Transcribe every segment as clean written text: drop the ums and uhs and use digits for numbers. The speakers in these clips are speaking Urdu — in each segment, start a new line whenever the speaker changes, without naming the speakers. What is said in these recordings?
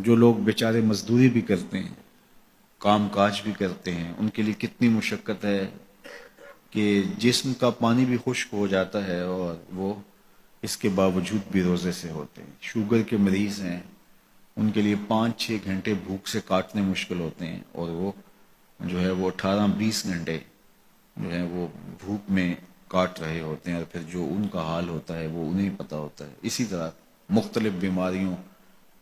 جو لوگ بیچارے مزدوری بھی کرتے ہیں، کام کاج بھی کرتے ہیں، ان کے لیے کتنی مشقت ہے کہ جسم کا پانی بھی خشک ہو جاتا ہے اور وہ اس کے باوجود بھی روزے سے ہوتے ہیں۔ شوگر کے مریض ہیں، ان کے لیے 5-6 گھنٹے بھوک سے کاٹنے مشکل ہوتے ہیں، اور وہ جو ہے وہ 18-20 گھنٹے جو ہے وہ بھوک میں کاٹ رہے ہوتے ہیں، اور پھر جو ان کا حال ہوتا ہے وہ انہیں پتہ ہوتا ہے۔ اسی طرح مختلف بیماریوں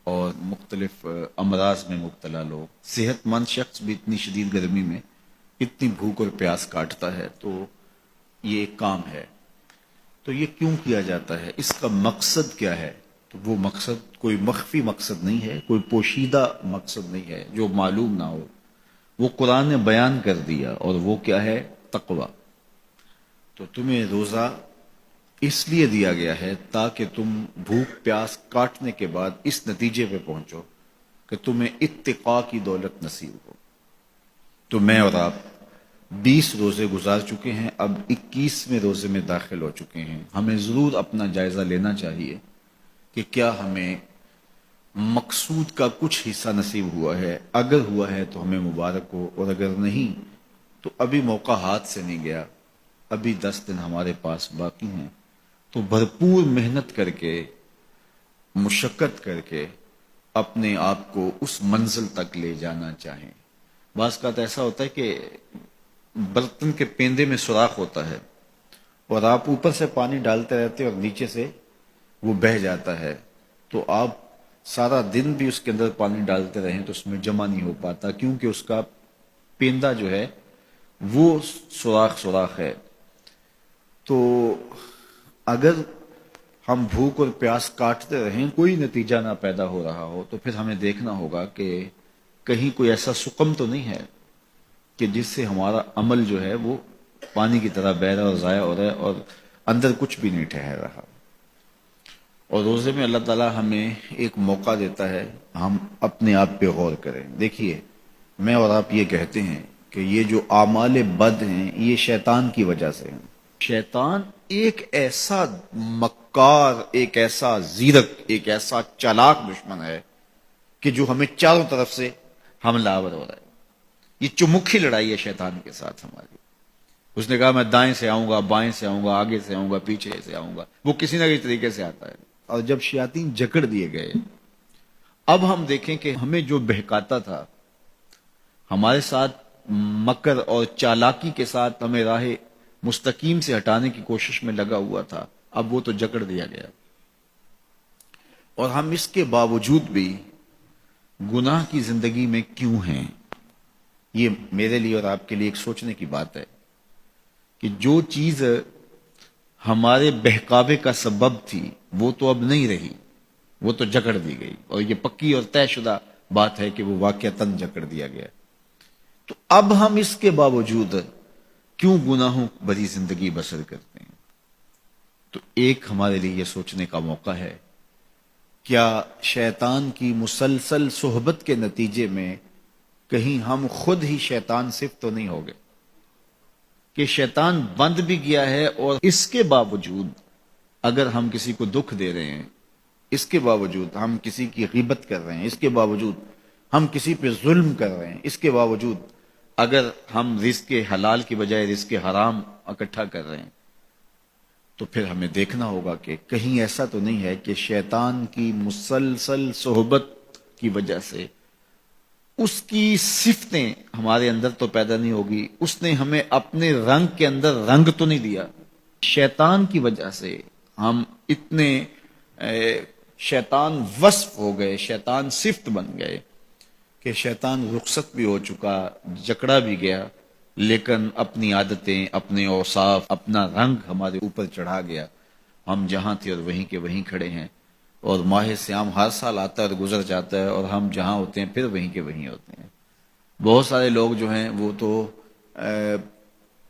اور مختلف امراض میں مبتلا لوگ، صحت مند شخص بھی اتنی شدید گرمی میں اتنی بھوک اور پیاس کاٹتا ہے، تو یہ ایک کام ہے۔ تو یہ کیوں کیا جاتا ہے، اس کا مقصد کیا ہے؟ تو وہ مقصد کوئی مخفی مقصد نہیں ہے، کوئی پوشیدہ مقصد نہیں ہے جو معلوم نہ ہو، وہ قرآن نے بیان کر دیا، اور وہ کیا ہے؟ تقوی۔ تو تمہیں روزہ اس لیے دیا گیا ہے تاکہ تم بھوک پیاس کاٹنے کے بعد اس نتیجے پہ پہنچو کہ تمہیں اتقاء کی دولت نصیب ہو۔ تو میں اور آپ 20 روزے گزار چکے ہیں، اب 21ویں روزے میں داخل ہو چکے ہیں۔ ہمیں ضرور اپنا جائزہ لینا چاہیے کہ کیا ہمیں مقصود کا کچھ حصہ نصیب ہوا ہے۔ اگر ہوا ہے تو ہمیں مبارک ہو، اور اگر نہیں تو ابھی موقع ہاتھ سے نہیں گیا، ابھی 10 دن ہمارے پاس باقی ہیں۔ تو بھرپور محنت کر کے، مشقت کر کے اپنے آپ کو اس منزل تک لے جانا چاہیں۔ بعض کا تو ایسا ہوتا ہے کہ برتن کے پیندے میں سوراخ ہوتا ہے، اور آپ اوپر سے پانی ڈالتے رہتے اور نیچے سے وہ بہہ جاتا ہے، تو آپ سارا دن بھی اس کے اندر پانی ڈالتے رہیں تو اس میں جمع نہیں ہو پاتا، کیونکہ اس کا پیندہ جو ہے وہ سوراخ ہے۔ تو اگر ہم بھوک اور پیاس کاٹتے رہیں، کوئی نتیجہ نہ پیدا ہو رہا ہو، تو پھر ہمیں دیکھنا ہوگا کہ کہیں کوئی ایسا سقم تو نہیں ہے کہ جس سے ہمارا عمل جو ہے وہ پانی کی طرح بہہ رہا اور ضائع ہو رہا ہے، اور اندر کچھ بھی نہیں ٹھہر رہا۔ اور روزے میں اللہ تعالیٰ ہمیں ایک موقع دیتا ہے ہم اپنے آپ پہ غور کریں۔ دیکھیے، میں اور آپ یہ کہتے ہیں کہ یہ جو اعمال بد ہیں یہ شیطان کی وجہ سے ہیں۔ شیطان ایک ایسا مکار، ایک ایسا زیرک، ایک ایسا چالاک دشمن ہے کہ جو ہمیں چاروں طرف سے حملہ آور ہو رہا ہے۔ یہ چمکھی لڑائی ہے شیطان کے ساتھ ہماری۔ اس نے کہا میں دائیں سے آؤں گا، بائیں سے آؤں گا، آگے سے آؤں گا، پیچھے سے آؤں گا، وہ کسی نہ کسی طریقے سے آتا ہے۔ اور جب شیاطین جکڑ دیے گئے، اب ہم دیکھیں کہ ہمیں جو بہکاتا تھا، ہمارے ساتھ مکر اور چالاکی کے ساتھ ہمیں راہ مستقیم سے ہٹانے کی کوشش میں لگا ہوا تھا، اب وہ تو جکڑ دیا گیا، اور ہم اس کے باوجود بھی گناہ کی زندگی میں کیوں ہیں؟ یہ میرے لیے اور آپ کے لیے ایک سوچنے کی بات ہے کہ جو چیز ہمارے بہکاوے کا سبب تھی وہ تو اب نہیں رہی، وہ تو جکڑ دی گئی، اور یہ پکی اور طے شدہ بات ہے کہ وہ واقعتاً جکڑ دیا گیا۔ تو اب ہم اس کے باوجود کیوں گناہوں بھری زندگی بسر کرتے ہیں؟ تو ایک ہمارے لیے یہ سوچنے کا موقع ہے، کیا شیطان کی مسلسل صحبت کے نتیجے میں کہیں ہم خود ہی شیطان صفت تو نہیں ہو گئے کہ شیطان بند بھی گیا ہے، اور اس کے باوجود اگر ہم کسی کو دکھ دے رہے ہیں، اس کے باوجود ہم کسی کی غیبت کر رہے ہیں، اس کے باوجود ہم کسی پہ ظلم کر رہے ہیں، اس کے باوجود اگر ہم رزق حلال کی بجائے رزق حرام اکٹھا کر رہے ہیں، تو پھر ہمیں دیکھنا ہوگا کہ کہیں ایسا تو نہیں ہے کہ شیطان کی مسلسل صحبت کی وجہ سے اس کی صفتیں ہمارے اندر تو پیدا نہیں ہوگی، اس نے ہمیں اپنے رنگ کے اندر رنگ تو نہیں دیا۔ شیطان کی وجہ سے ہم اتنے شیطان وصف ہو گئے، شیطان صفت بن گئے کہ شیطان رخصت بھی ہو چکا، جکڑا بھی گیا، لیکن اپنی عادتیں، اپنے اوصاف، اپنا رنگ ہمارے اوپر چڑھا گیا۔ ہم جہاں تھے اور وہیں کے وہیں کھڑے ہیں، اور ماہ سیام ہر سال آتا ہے اور گزر جاتا ہے، اور ہم جہاں ہوتے ہیں پھر وہیں کے وہیں ہوتے ہیں۔ بہت سارے لوگ جو ہیں وہ تو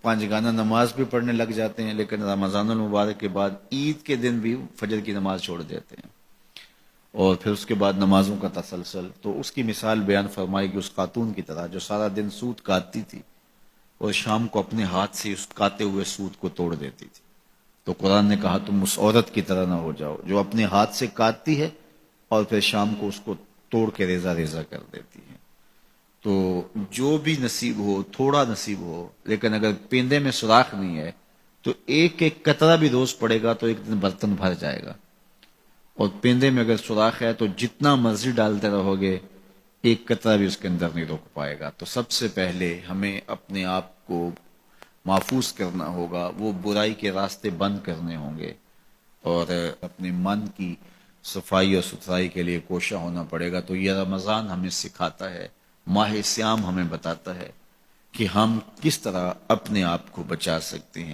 5 گانہ نماز بھی پڑھنے لگ جاتے ہیں، لیکن رمضان المبارک کے بعد عید کے دن بھی فجر کی نماز چھوڑ دیتے ہیں، اور پھر اس کے بعد نمازوں کا تسلسل۔ تو اس کی مثال بیان فرمائی کہ اس خاتون کی طرح جو سارا دن سوت کاٹتی تھی اور شام کو اپنے ہاتھ سے اس کاتے ہوئے سوت کو توڑ دیتی تھی۔ تو قرآن نے کہا تم اس عورت کی طرح نہ ہو جاؤ جو اپنے ہاتھ سے کاٹتی ہے اور پھر شام کو اس کو توڑ کے ریزہ ریزہ کر دیتی ہے. تو جو بھی نصیب ہو، تھوڑا نصیب ہو، لیکن اگر پیندے میں سوراخ نہیں ہے تو ایک ایک قطرہ بھی روز پڑے گا تو ایک دن برتن بھر جائے گا. اور پیندے میں اگر سوراخ ہے تو جتنا مرضی ڈالتے رہو گے ایک قطرہ بھی اس کے اندر نہیں روک پائے گا. تو سب سے پہلے ہمیں اپنے آپ کو محفوظ کرنا ہوگا، وہ برائی کے راستے بند کرنے ہوں گے، اور اپنے من کی صفائی اور ستھرائی کے لیے کوشاں ہونا پڑے گا. تو یہ رمضان ہمیں سکھاتا ہے، ماہ سیام ہمیں بتاتا ہے کہ ہم کس طرح اپنے آپ کو بچا سکتے ہیں.